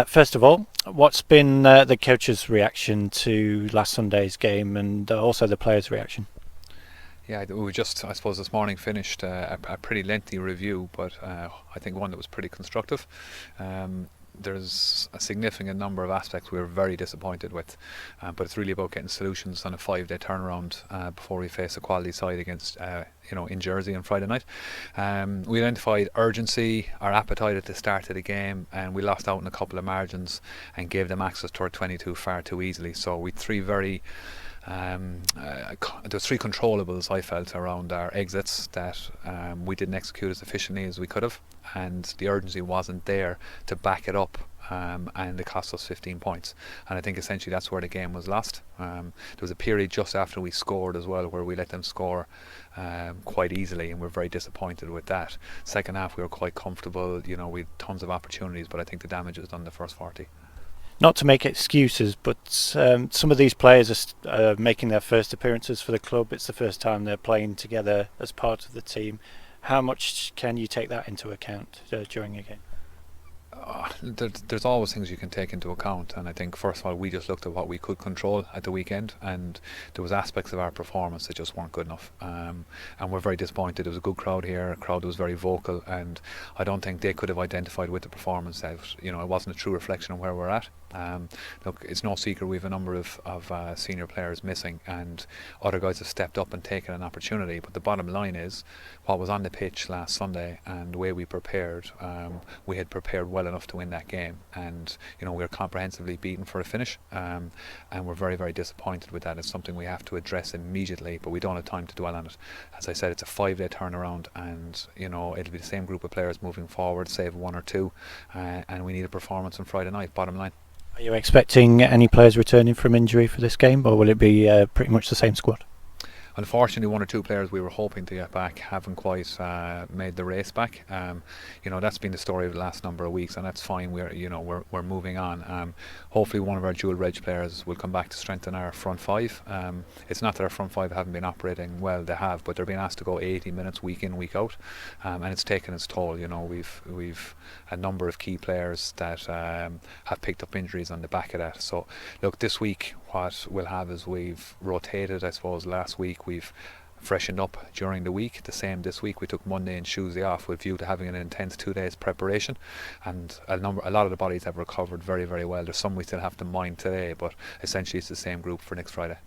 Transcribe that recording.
First of all, what's been the coach's reaction to last Sunday's game and also the players' reaction? Yeah, we just, I suppose, this morning finished a pretty lengthy review, but I think one that was pretty constructive. Um, there's a significant number of aspects we were very disappointed with, but it's really about getting solutions on a 5-day turnaround before we face a quality side against, in Jersey on Friday night. We identified urgency, our appetite at the start of the game, and we lost out in a couple of margins and gave them access to our 22 far too easily. So we three very there's three controllables I felt around our exits that we didn't execute as efficiently as we could have, and the urgency wasn't there to back it up. And it cost us 15 points, and I think essentially that's where the game was lost. There was a period just after we scored as well where we let them score quite easily, and we're very disappointed with that. Second half we were quite comfortable, we had tons of opportunities, but I think the damage was done the first 40. Not to make excuses, but some of these players are making their first appearances for the club. It's the first time they're playing together as part of the team. How much can you take that into account during a game? There's always things you can take into account, and I think first of all we just looked at what we could control at the weekend, and there was aspects of our performance that just weren't good enough, and we're very disappointed. There was a good crowd here, a crowd that was very vocal, and I don't think they could have identified with the performance that it wasn't a true reflection of where we're at. Look, it's no secret we have a number of senior players missing, and other guys have stepped up and taken an opportunity, but the bottom line is what was on the pitch last Sunday and the way we prepared. We had prepared well enough to win that game, and we were comprehensively beaten for a finish, and we're very, very disappointed with that. It's something we have to address immediately, but we don't have time to dwell on it. As I said, it's a 5-day turnaround, and it'll be the same group of players moving forward, save one or two, and we need a performance on Friday night, bottom line. Are you expecting any players returning from injury for this game, or will it be pretty much the same squad? Unfortunately, one or two players we were hoping to get back haven't quite made the race back. That's been the story of the last number of weeks, and that's fine. We're moving on. Hopefully, one of our dual reg players will come back to strengthen our front five. It's not that our front five haven't been operating well; they have, but they're being asked to go 80 minutes week in, week out, and it's taken its toll. We've a number of key players that have picked up injuries on the back of that. So, look, this week what we'll have is we've rotated. I suppose last week we've freshened up during the week. The same this week. We took Monday and Tuesday off with view to having an intense 2 days preparation, and a lot of the bodies have recovered very, very well. There's some we still have to mind today, but essentially it's the same group for next Friday.